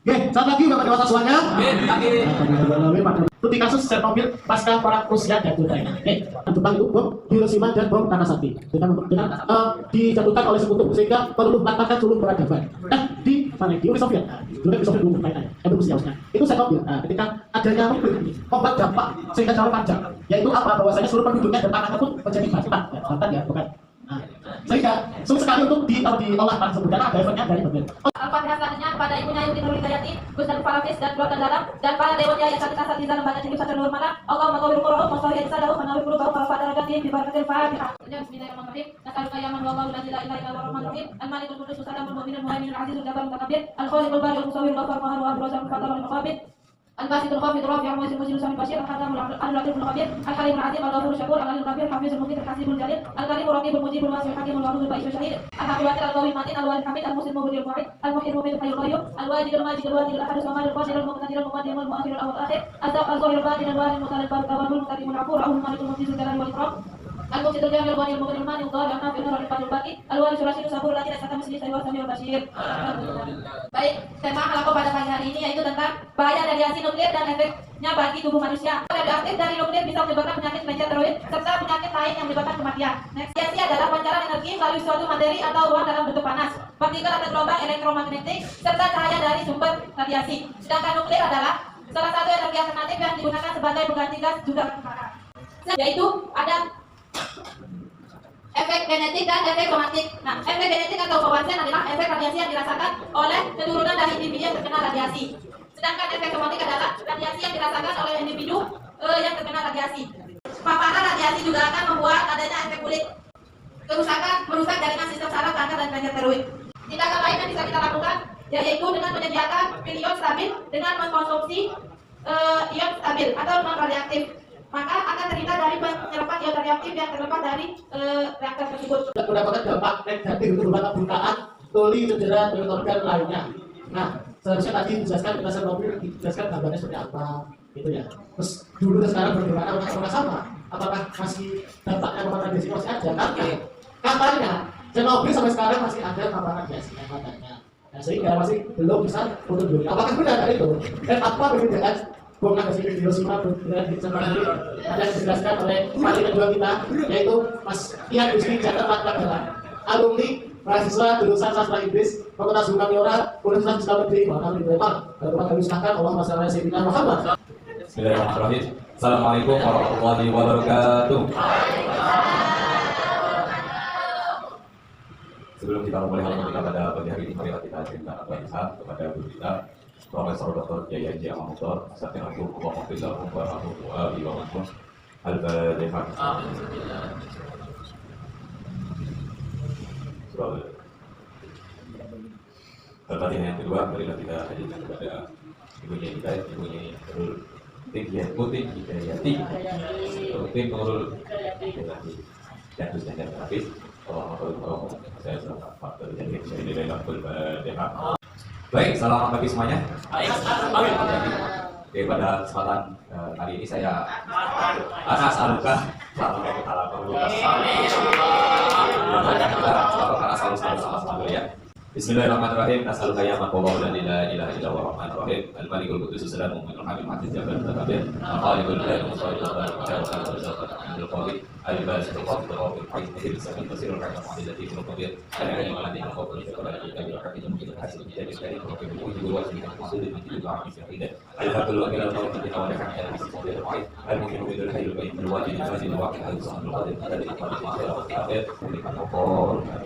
Oke, selamat pagi Bapak Dewasa semuanya. Pagi. Studi kasus Chernobyl pasca perang Rusia dan Ukraina. Oke, tentang itu bom Hiroshima dan bom Nagasaki dengan dijatuhkan oleh sekutu sehingga perlu melantarkan seluruh peradaban. Nah, di mana di Uni Soviet, dulu Uni Soviet belum berkaitan, Rusia. Itu Chernobyl. Ketika adanya nuklir ini membuat dampak sehingga jauh panjang, yaitu apa? Bahwasanya seluruh penduduknya dan tanahnya pun menjadi batan ya, bukan. Sehingga sulit sekali untuk diolah tanah tersebut karena ada efeknya dari bagian. Al-Fatihah selanjutnya kepada Ibunya Yuti Nurul Hidayati, Gus dan Farafis dan keluarga dalam dan para dewanya yang sakit asal di dalam badan jiwa sadar mana Allah mengawir qur'an masalah sadahu manawir qur'an para pada rajin di barakatil Fatihah. Bismillahirrahmanirrahim. Nasalluka ya man wallahu la ilaha illa huwa ar-rahmanur rahim. Al-malikul qudus salamul mu'minul muhaiminul azizul jabbarul mutakabbir. Al-khaliqul bari'ul musawwir ghafar mahar wa ar-razaqul fatarul muqabbil. الباسط الخافض الرافع المعز المجيد السميع البشير الحكم اللطيف الخبير الحليم العظيم الغفور الشكور العلي الكبير الحفيظ المقيت الحسيب الجليل الكريم الرقيب المجيب الواسع الحكيم الودود البئيس الشهيد الحق الواكر القوي المتين الوالي الحميد المسلم المبدع الواحد المحيي المميت الحي القيوم الواجد الماجد الواجد الاحد الصمد القادر المقتدر المقدم المؤخر الاول الاخر الظاهر الباطن الوالي المتعال البارك المنتقم العفو الرؤوف المالك المعز الجلال والاكرام المفسد الجامع الغني المغني المانع الضار النافع النور الفاتح الباقي الوارث الرشيد الصبور الذي laysa kamitslihi syai'un wa samiul basir. Baik, tema halaqah pada pagi hari ini yaitu tentang bahaya radiasi nuklir dan efeknya bagi tubuh manusia. Radioaktif dari nuklir bisa menyebabkan penyakit meningitis serta penyakit lain yang menyebabkan kematian. Radiasi adalah pancaran energi melalui suatu materi atau ruang dalam bentuk panas, partikel atau gelombang elektromagnetik serta cahaya dari sumber radiasi. Sedangkan nuklir adalah salah satu energi alternatif yang digunakan sebagai pengganti gas juga terbakar. Yaitu ada efek genetik dan efek somatik. Nah, efek genetik atau bawaan adalah efek radiasi yang dirasakan oleh keturunan dari individu yang terkena radiasi. Sedangkan efek somatik adalah radiasi yang dirasakan oleh individu yang terkena radiasi. Paparan radiasi juga akan membuat adanya efek kulit kerusakan, merusak jaringan sistem saraf, kanker dan kanker tiroid. Tindakan lain yang bisa kita lakukan yaitu dengan menyediakan pil ion stabil dengan mengkonsumsi ion stabil atau non radioaktif. Maka akan terhindar dari penyerapan ion radioaktif yang terlepas dari reaktor tersebut. Mendapatkan dampak negatif berupa kebutaan, tuli, cedera, dan organ lainnya. Nah, seharusnya tadi dijelaskan penjelasan mobil, dijelaskan gambarnya seperti apa, gitu ya. Terus dulu dan sekarang bagaimana? Apakah sama? Apakah masih dampaknya paparan radiasi masih ada? Katanya, Chernobyl sampai sekarang masih ada paparan radiasi katanya. Nah, sehingga masih belum bisa untuk dulu. Apakah benar itu? Dan apa perbedaan bom Nagasaki di Hiroshima dengan di Chernobyl ada yang dijelaskan oleh ahli kedua kita, yaitu Mas Ian Gusti Jatah Pangkalan, alumni mahasiswa jurusan sastra Inggris Fakultas Humaniora Universitas Islam Negeri Muhammad bin Umar. Bapak kami silakan Allah masalah Sayyidina Muhammad. Bismillahirrahmanirrahim. Assalamualaikum warahmatullahi wabarakatuh. Sebelum kita memulai hal kita pada pagi hari ini, marilah kita cerita Al-Fatihah kepada guru kita Profesor Dr. Kiai Haji Ahmad Mukhtar. Assalamualaikum warahmatullahi wabarakatuh. Al-Fatihah. Al-Fatihah yang kedua, marilah kita hadirkan kepada ibunya kita, ibunya Nurul Hidayati, tim Nurul Hidayati, dan khususnya dan habis. Saya selamat Pak terjadi di dalam Al-Fatihah. Baik, selamat pagi semuanya. Oke, pada kesempatan kali ini saya Anas Aluka selalu ya. Bismillahirrahmanirrahim. Nasalluka ya man la ilaha illa huwa ar-rahmanur rahim. Al-malikul qudus salamul mu'minul hamid majid jabal mutakabbir. Al-khaliqul bari al-musawwir al-qawi al-basit al-khafid al-rafi al-hayy al-samin basirul rahim al-hadidati al-qadir. Al-alim al-alim al-khawf al-istiqlal al-qadir al-hakim al-mujid al-hasib al-jadid al-karim al-qadir al-wajib al-maqsud al-majid al-'alim al-haqidah. Al-haqqul wakil al-qawm al-hakim al-hakim al-hakim al-mu'min bil-hayy al-qayyum al-wajib al-wajib al-waqi al-samad al-qadir al-qadir al-qadir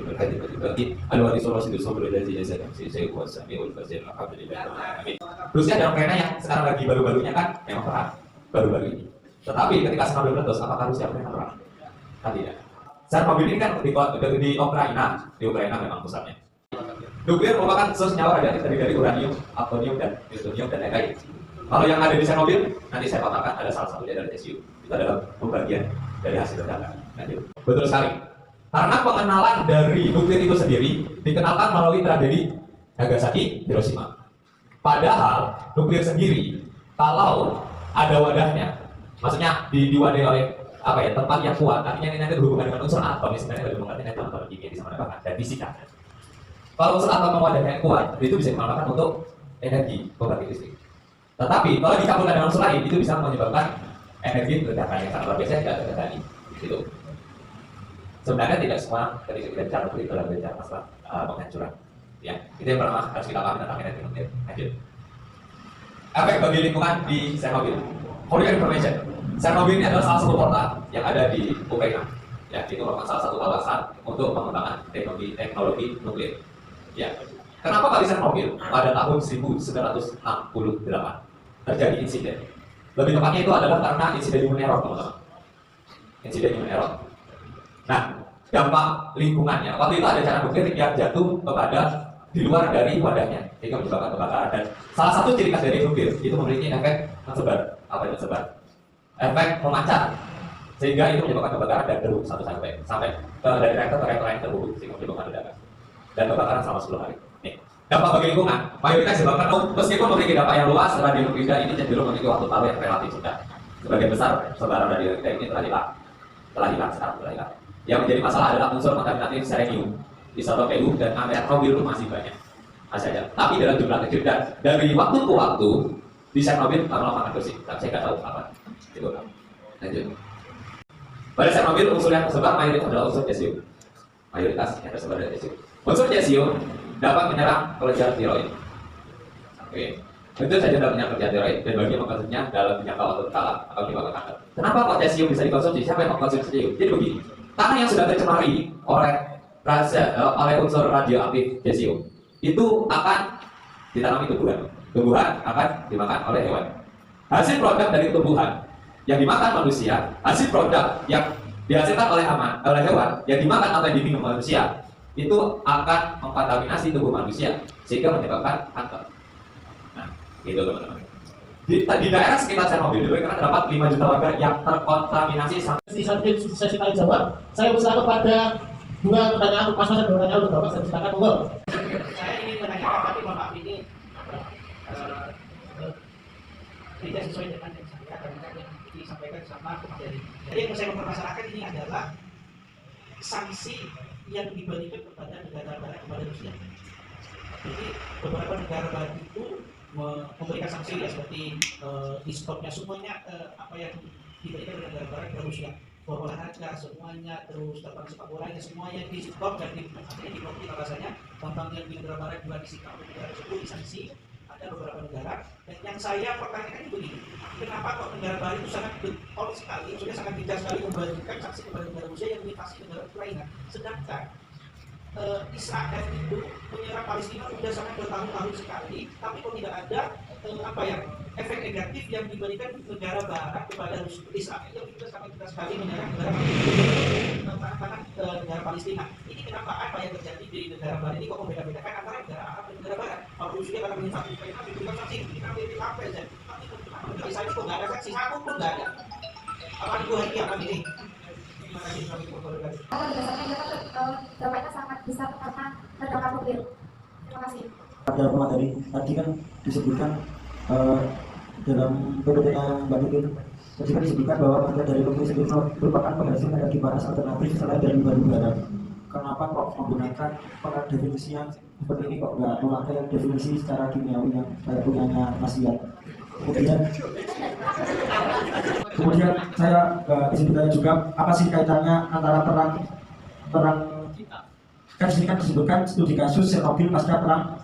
al-qadir al-qadir al-wajib al-rasid berarti jasa saya buat sambil ulfazir alhamdulillah. Rusia dan Ukraina yang sekarang lagi baru-barunya kan memang perang baru-baru ini. Tetapi ketika Chernobyl meletus, apakah Rusia pernah perang? Tidak. Chernobyl ini kan di Ukraina memang pusatnya. Nuklir merupakan sumber senyawa radioaktif dari uranium, plutonium dan plutonium dan lain-lain. Kalau yang ada di Chernobyl, nanti saya katakan ada salah satunya dari cesium. Itu adalah pembagian dari hasil ledakan. Betul sekali. Karena pengenalan dari nuklir itu sendiri dikenalkan melalui tragedi Nagasaki, Hiroshima. Padahal nuklir sendiri, kalau ada wadahnya, maksudnya diwadahi oleh tempat yang kuat, artinya ini nanti berhubungan dengan unsur atom, sebenarnya lebih mengerti dalam kimia di sana dan fisika. Kalau unsur atom mewadahnya yang kuat, itu bisa dimanfaatkan untuk energi pembangkit listrik. Tetapi kalau dicampurkan dengan unsur lain itu bisa menyebabkan energi ledakan yang sangat luar biasa tidak terkendali. Gitu. Sebenarnya tidak semua ketika kita bicara nuklir dalam bicara masalah penghancuran. Ya, itu yang pertama harus kita pahami tentang energi nuklir. Lanjut. Efek bagi lingkungan di Chernobyl. For your information, Chernobyl ini adalah salah satu kota yang ada di Ukraina. Ya, itu merupakan salah satu kawasan untuk pengembangan teknologi nuklir. Ya. Kenapa kali Chernobyl pada tahun 1968 terjadi insiden? Lebih tepatnya itu adalah karena insiden human error, teman-teman. Insiden human error. Nah, dampak lingkungannya, waktu itu ada cairan nuklir yang jatuh kepada di luar dari wadahnya, sehingga menyebabkan kebakaran. Dan salah satu ciri khas dari nuklir itu memiliki efek mensebar. Apa itu mensebar? Efek memancar, sehingga itu menyebabkan kebakaran dan deru sampai dari reaktor ke reaktor lain terhubung, sehingga menyebabkan ledakan dan kebakaran selama 10 hari. Nih, dampak bagi lingkungan, mayoritas disebabkan meskipun memiliki dampak yang luas, radionuklida ini cenderung memiliki waktu tahu yang relatif singkat. Sebagian besar sebaran radionuklida ini telah hilang sekarang. Yang menjadi masalah adalah unsur kontaminatif selenium, isotop Pu dan Chernobyl itu masih banyak ada. Tapi dalam jumlah kecil dan dari waktu ke waktu di Chernobyl lama-lama akan bersih. Tapi saya nggak tahu apa. Itu. Lanjut. Pada Chernobyl unsur yang tersebar mayoritas adalah unsur cesium. Mayoritas yang tersebar dari cesium. Unsur cesium dapat menyerang kelenjar tiroid. Oke. Tentu saja dapat menyerang kelenjar tiroid dan bagi mengkonsumsinya dalam jangka waktu berkala atau menyebabkan kanker. Kenapa kok cesium bisa dikonsumsi? Siapa yang mengkonsumsi cesium? Jadi begini. Tanah yang sudah tercemari oleh unsur radioaktif cesium itu akan ditanami tumbuhan akan dimakan oleh hewan. Hasil produk dari tumbuhan yang dimakan manusia, hasil produk yang dihasilkan oleh hewan yang dimakan atau yang diminum manusia itu akan mengkontaminasi tubuh manusia sehingga menyebabkan kanker. Nah, gitu teman-teman. Di daerah sekitar Chernobyl karena terdapat 5 juta warga yang terkontaminasi sampai sesi tanya jawab. Saya usaha kepada dua pertanyaan untuk pasangan dua pertanyaan untuk bapak. Saya silakan monggo. Saya ingin menanyakan tapi mohon maaf ini tidak sesuai dengan yang saya dan yang disampaikan sama dari. Jadi yang saya mempermasalahkan ini adalah sanksi yang diberikan kepada negara barat kepada Rusia. Jadi beberapa negara barat itu memberikan sanksi ya seperti diskopnya semuanya apa yang diberikan oleh negara barat ke Rusia, olahraga semuanya, terus terbang sepak bolanya semuanya diskop dan diblokir rasanya. Bambang yang di negara barat juga disikap oleh negara tersebut disanksi. Ada beberapa negara dan yang saya pertanyakan itu begini, kenapa kok negara barat itu sangat getol sekali, maksudnya sangat bijak sekali memberikan sanksi kepada negara Rusia yang invasi negara Ukraina, sedangkan Israel itu menyerang Palestina sudah sangat bertahun-tahun sekali, tapi kok tidak ada efek negatif yang diberikan negara Barat kepada Israel yang juga sangat bijak sekali menyerang negara Palestina. Ini kenapa apa yang terjadi di negara Barat ini kok membeda-bedakan antara negara Arab dan negara Barat? Kalau Rusia karena menyerang Ukraina diberikan sanksi, kita beri apa saja? Tapi Israel kok nggak ada sanksi, satu pun nggak ada. Apa itu hari apa ini? Karena berdasarkan dampaknya sangat besar karena ledakan nuklir. Terima kasih. Pada materi tadi kan disebutkan dalam PPT Mbak Nuklir tadi kan disebutkan bahwa materi dari nuklir sendiri merupakan penghasil energi panas alternatif selain dari batu bara. Kenapa kok menggunakan definisi yang seperti ini, kok nggak memakai definisi secara kimiawi yang kayak punyanya Mas Ian? Kemudian saya ingin bertanya juga, apa sih kaitannya antara perang kan disini kan disebutkan studi kasus Chernobyl pasca perang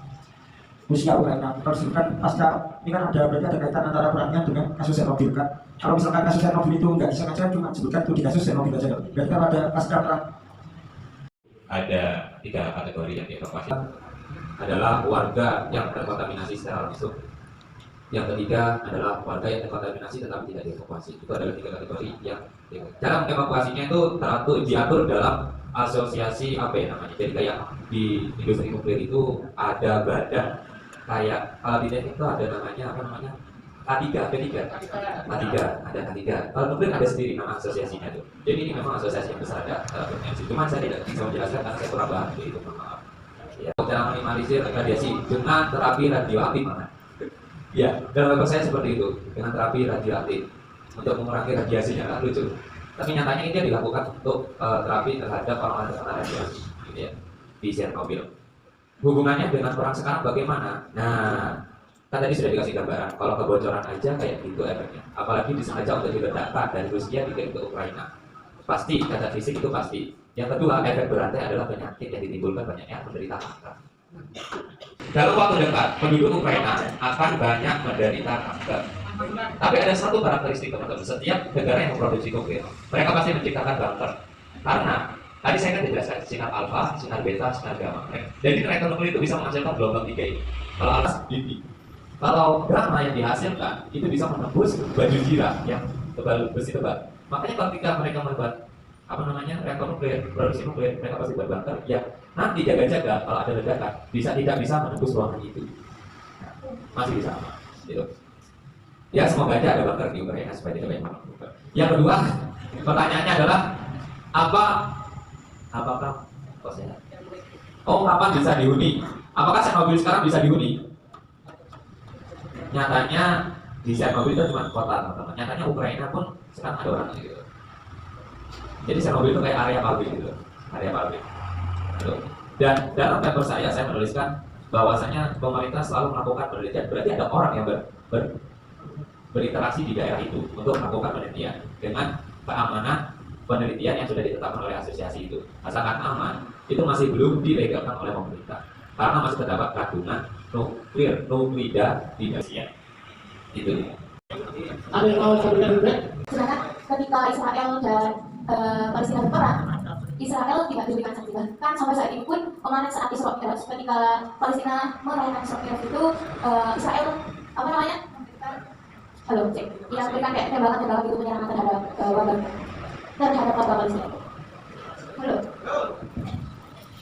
Rusia Ukraina, disebutkan pasca ini kan berarti ada kaitan antara perangnya dengan kasus Chernobyl kan? Kalau misalkan kasus Chernobyl itu nggak disengaja cuma disebutkan studi kasus Chernobyl aja, berarti kalau ada pasca perang. Ada 3 kategori yang dievakuasi adalah warga yang terkontaminasi secara langsung. Yang ketiga adalah warga yang terkontaminasi tetapi tidak dievakuasi. Itu adalah 3 kategori yang dalam evakuasinya itu diatur dalam asosiasi apa ya namanya. Jadi kayak di industri nuklir itu ada badan kayak di teknik itu ada namanya apa namanya K3, ada K3. Kalau nuklir ada sendiri nama asosiasinya tuh. Jadi ini memang asosiasi yang besar ada cuman saya tidak bisa menjelaskan karena saya kurang paham itu. Maaf. Ya, cara minimalisir radiasi dengan terapi radioaktif mana? Ya, dalam paper saya seperti itu dengan terapi radioaktif untuk mengurangi radiasinya kan lucu. Tapi nyatanya ini dilakukan untuk terapi terhadap orang-orang terkena radiasi, gitu ya, di Chernobyl. Hubungannya dengan perang sekarang bagaimana? Nah, tadi sudah dikasih gambaran, kalau kebocoran aja kayak gitu efeknya. Apalagi disengaja untuk diledakkan dari Rusia dikirim ke Ukraina. Pasti, cacat fisik itu pasti. Yang kedua, efek beratnya adalah penyakit yang ditimbulkan banyaknya penderita kanker. Dalam waktu dekat, penduduk Ukraina akan banyak menderita kanker. Tapi ada satu karakteristik teman-teman, setiap negara yang memproduksi nuklir, mereka pasti menciptakan bunker. Karena tadi saya kan dijelaskan sinar alfa, sinar beta, sinar gamma. Jadi reaktor nuklir itu bisa menghasilkan gelombang 3 ini. Kalau alfa tinggi, kalau gamma yang dihasilkan itu bisa menembus baju jira yang tebal, besi tebal. Makanya ketika mereka membuat reaktor nuklir, produksi nuklir, mereka pasti buat bunker yang nanti jaga-jaga kalau ada ledakan tidak bisa menembus ruangan itu. Nah, masih bisa aman, gitu. Ya semoga aja ada bunker di Ukraina supaya tidak banyak bunker. Yang kedua, pertanyaannya adalah apakah kapan bisa dihuni? Apakah Chernobyl sekarang bisa dihuni? Nyatanya di Chernobyl itu cuma kota, teman-teman. Nyatanya Ukraina pun sekarang ada orang gitu. Jadi Chernobyl itu kayak area pabrik gitu, area pabrik. Gitu. Dan dalam paper saya menuliskan bahwasanya pemerintah selalu melakukan penelitian. Berarti ada orang yang berinteraksi di daerah itu untuk melakukan penelitian dengan keamanan penelitian yang sudah ditetapkan oleh asosiasi itu. Asalkan aman, itu masih belum dilegalkan oleh pemerintah karena masih terdapat kandungan nuklida di Indonesia. Itu. Ada yang mau saya berikan juga? Sedangkan ketika Israel dan Palestina berperang, Israel tidak diberikan sanksi. Bahkan sampai saat ini pun kemarin saat Isra Mi'raj, ketika Palestina merayakan Isra Mi'raj itu Israel yang memberikan kayak tembakan itu penyerangan terhadap warga Palestina. Halo.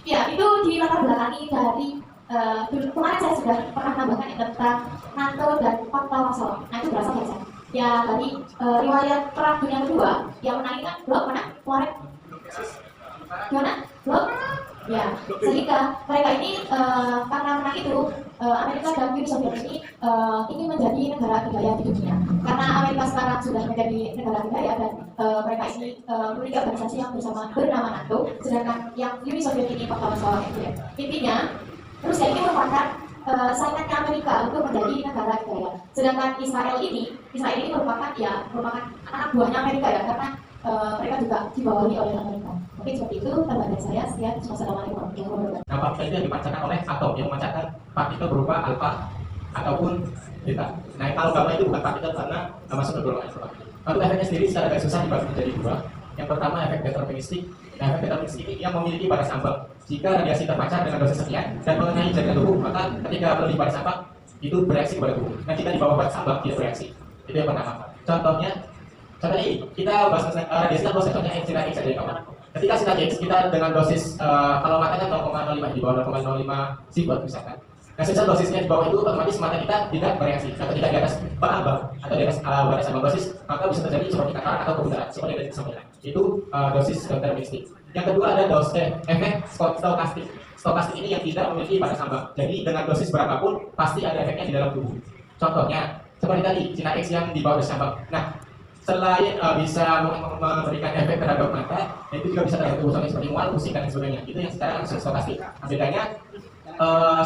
Ya, itu di latar belakangi dari dulu kemarin saya sudah pernah tambahkan tentang NATO dan fakta Warsawa. Nah itu berasal dari sana. Ya dari riwayat Perang Dunia Kedua yang menangkan blok mana kemarin? Gimana? Blok? Ya, sehingga mereka ini karena menang itu Amerika dan Uni Soviet ini ingin menjadi negara adidaya di dunia. Karena Amerika sekarang sudah menjadi negara adidaya dan mereka ini memiliki organisasi yang bernama NATO, sedangkan yang Uni Soviet ini fakta Warsawa gitu ya. Intinya Rusia ini merupakan saingannya Amerika untuk menjadi negara adidaya. Sedangkan Israel ini merupakan anak buahnya Amerika ya, karena mereka juga dibawahi oleh Amerika. Mungkin seperti itu tambahan dari saya. Sekian, wassalamualaikum warahmatullahi wabarakatuh. Nah, partikel itu yang dipancarkan oleh atom yang memancarkan partikel berupa alfa ataupun beta. Nah, kalau gamma itu bukan partikel karena masuk ke golongan alfa. Untuk efeknya sendiri secara garis besar dibagi menjadi dua. Yang pertama efek deterministik. Nah, efek deterministik ini yang memiliki batas ambang. Jika radiasi terpancar dengan dosis sekian dan mengenai jaringan tubuh, maka ketika lebih batas ambang itu bereaksi kepada tubuh. Nah, jika di bawah batas ambang tidak bereaksi. Itu yang pertama. Contohnya ini kita bahas radiasi kan contohnya sinar X saja kawan. Ketika sinar X kita dengan dosis kalau matanya 0,05 di bawah 0,05 sievert misalkan. Nah, sisa dosisnya di bawah itu otomatis mata kita tidak bereaksi. Nah, ketika di atas ambang atau di atas batas ambang dosis, maka bisa terjadi seperti katarak atau kebutaran seperti yang disampaikan. Itu dosis deterministik. Yang kedua ada efek stokastik. Stokastik ini yang tidak memiliki batas ambang. Jadi dengan dosis berapapun pasti ada efeknya di dalam tubuh. Contohnya seperti tadi sinar X yang di bawah dosis ambang. Nah, selain bisa memberikan efek terhadap mata, itu juga bisa terhadap tubuh seperti mual, pusing dan sebagainya. Itu yang secara stokastik. Bedanya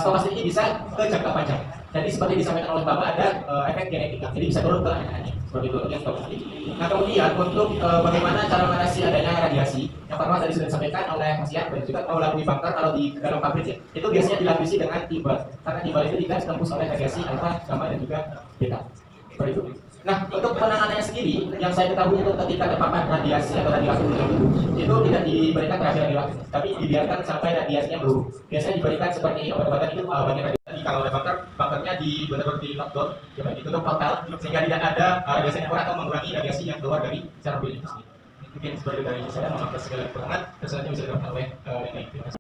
stokastik ini bisa ke jangka panjang. Jadi seperti disampaikan oleh Bapak ada efek genetika, jadi bisa turun ke anak-anaknya. Seperti itu yang stokastik. Nah kemudian untuk bagaimana cara mengatasi adanya radiasi, yang pertama tadi sudah disampaikan oleh Mas Ian dan juga melalui bunker kalau di dalam pabrik ya, itu biasanya dilapisi dengan timbal. Karena timbal itu tidak ditembus oleh radiasi alfa, gamma dan juga beta. Seperti itu. Nah, untuk penanganannya sendiri, yang saya ketahui itu ketika terpapar radiasi atau radioaktif itu tidak diberikan terakhir waktu, tapi dibiarkan sampai radiasinya berubah. Biasanya diberikan seperti obat-obatan itu banyak radiasi. Kalau oleh bunkernya benar-benar di lockdown, ditutup total sehingga tidak ada radiasi yang kurang atau mengurangi radiasi yang keluar dari Chernobyl itu sendiri. Mungkin seperti dari saya mengambil segala kekurangan, dan selanjutnya bisa dilakukan oleh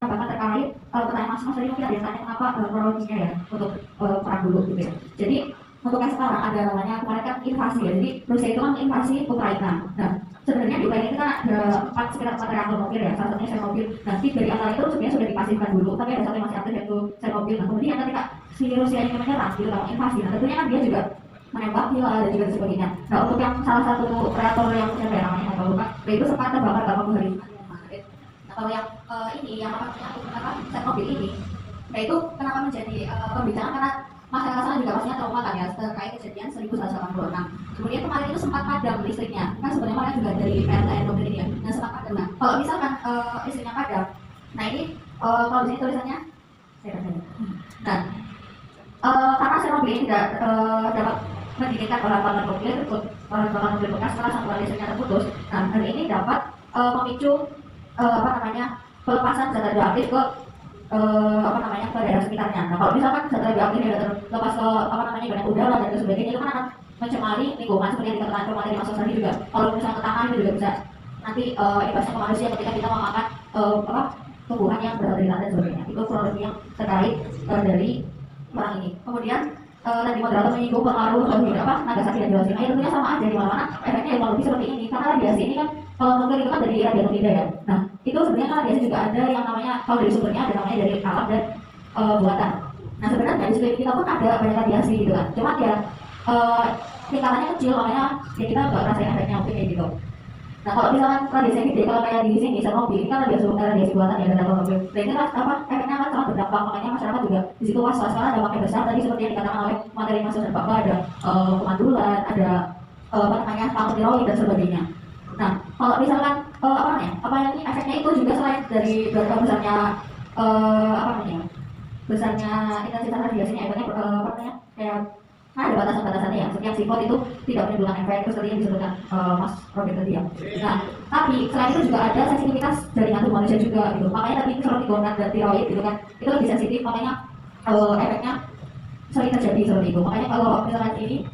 Bahkan terkait pertanyaan Mas tadi mungkin ada yang tanya kenapa kronologinya ya untuk perang dulu gitu ya. Jadi untuk yang sekarang ada namanya kemarin kan invasi ya, jadi Rusia itu kan invasi Ukraina. Nah sebenarnya di Ukraina itu kan ada sekitar 4 reaktor nuklir ya, salah satunya Chernobyl. Nanti dari antara itu sebenarnya sudah dipasifkan dulu, tapi ada satu yang masih aktif yaitu Chernobyl. Nah kemudian ketika si Rusia ini menyerang gitu dalam invasi, nah tentunya kan dia juga menembak gila dan juga sebagainya. Nah untuk yang salah satu reaktor yang siapa ya namanya saya lupa, itu sempat terbakar dalam hari. Nah kalau yang ini yang apa Chernobyl ini, nah itu kenapa menjadi pembicaraan karena masyarakat sana juga pastinya trauma kan ya terkait kejadian 1186. Kemudian kemarin itu sempat padam listriknya, kan sebenarnya mereka juga dari PLN mobil ini ya, dan sempat padam. Nah, kalau misalkan listriknya padam, nah ini kalau di sini tulisannya, saya baca ya. Nah, karena Chernobyl ini tidak dapat mendirikan orang mobil bekas setelah sambungan listriknya terputus. Nah, hal ini dapat memicu pelepasan zat radioaktif ke ke daerah sekitarnya. Nah, kalau misalkan zat radioaktif ini terlepas ke badan udara dan sebagainya, itu kan akan mencemari lingkungan seperti yang dikatakan Prof. Materi Masuk tadi juga. Kalau misalnya ke tangan itu juga bisa nanti imbasnya ke manusia ketika kita memakan tumbuhan yang berada di lantai dan sebagainya. Itu kurang lebih yang terkait dari perang ini. Kemudian tadi moderator menyinggung pengaruh Nagasaki dan Hiroshima. Itu tentunya sama aja di mana-mana efeknya kurang lebih seperti ini. Karena radiasi ini kan kalau nuklir itu kan dari radioaktif ya. Nah, itu sebenarnya kan radiasi juga ada yang namanya, kalau dari sumbernya ada namanya dari alam dan buatan. Nah, sebenarnya di sekeliling kita pun ada banyak radiasi gitu kan. Cuma ya tingkatannya kecil, makanya ya kita nggak ngerasain efeknya mungkin kayak gitu. Nah, kalau misalkan radiasi gede, kalau kayak di sini Chernobyl ini kan radiasi buatan ya, dan Chernobyl. Dan itu efeknya kan sangat berdampak, makanya masyarakat juga di situ was-was karena dampaknya besar. Tadi seperti yang dikatakan oleh Materi Masuk dan Bapak, ada kemandulan, ada kanker tiroid dan sebagainya. Nah, kalau misalkan ini efeknya itu juga selain dari besarnya besarnya intensitas radiasinya, efeknya kayak ada batasan-batasannya ya. Seperti yang sifat itu tidak menimbulkan efek, terus tadi yang disebutkan Mas Robert tadi ya. Nah, tapi selain itu juga ada sensitivitas jaringan tubuh manusia juga gitu. Makanya tadi seperti gonad dan tiroid gitu kan, itu lebih sensitif, makanya efeknya sering terjadi seperti itu. Makanya kalau misalkan ini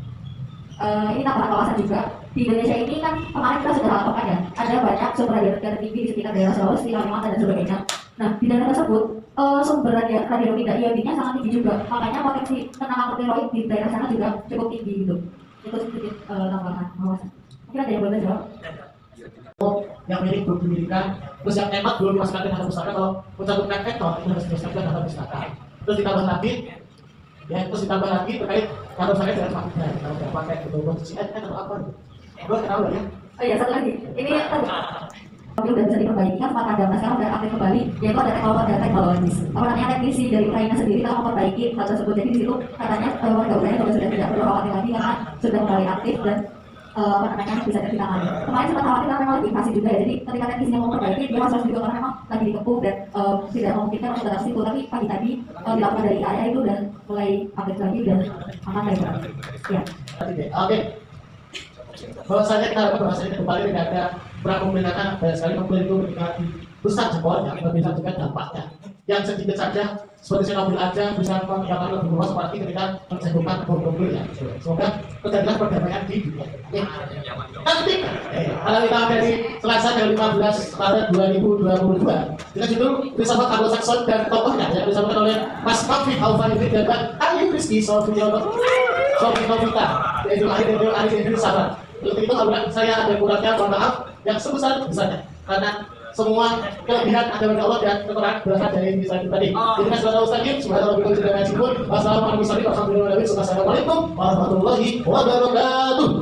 tambahan kawasan juga. Di Indonesia ini kan kemarin kita sudah lakukan ya, ada banyak sumber radioaktif tertinggi di sekitar daerah Sulawesi, Kalimantan dan sebagainya. Nah, di daerah tersebut sumber radioaktif ionnya sangat tinggi juga, makanya potensi kena kanker tiroid di daerah sana juga cukup tinggi gitu. Itu sedikit tambahan kawasan. Mungkin ada yang boleh jawab? Yang milik grup pendidikan, terus yang emat belum dimasukkan ke dalam pustaka. Kalau mencantumkan ekor itu harus dimasukkan ke dalam pustaka. Terus ditambah lagi, terkait kalau saya tidak pakai, kalau tidak pakai betul-betul atau apa gitu. Gue tahu ya. Oh iya, satu lagi. Ini mobil udah bisa diperbaiki kan, sempat ada sekarang udah aktif kembali, yaitu ada teknologis. Teknisi dari Ukraina sendiri telah memperbaiki hal tersebut. Jadi di situ katanya warga Ukraina juga sudah tidak perlu khawatir lagi karena sudah kembali aktif dan bisa ditangani. Kemarin sempat khawatir karena memang lagi invasi juga ya. Jadi ketika teknisinya mau memperbaiki, dia masuk juga karena memang lagi dikepung dan tidak memungkinkan untuk datang situ. Tapi pagi tadi dilakukan dari area itu dan mulai aktif lagi dan aman lagi. Ya. Oke. Bahwasanya kita dapat bahasa ini kembali tidak ada berapa menggunakan banyak sekali mobil itu ketika besar jempolnya, kita bisa juga dampaknya. Yang sedikit saja seperti Chernobyl aja bisa menyebabkan lebih luas seperti ketika menjatuhkan bom nuklir ya. Semoga terjadilah perdamaian di dunia. Nanti kalau kita dari Selasa tanggal 15 Maret 2022 dengan judul Filsafat Anglo-Saxon dan tokohnya yang disampaikan oleh Mas Kafi Alfani dan Pak Ayu Rizky Sofiono Sofita, yaitu lahir dari Arif Idris Sabar. Untuk itu saya ada kurangnya, mohon maaf yang sebesar-besarnya karena semua kelebihan ada pada Allah dan kekurangan berasal dari diri saya pribadi. Jadi sebagai Ustaz subhanallah wa bihamdihi. Wassalamualaikum warahmatullahi wabarakatuh.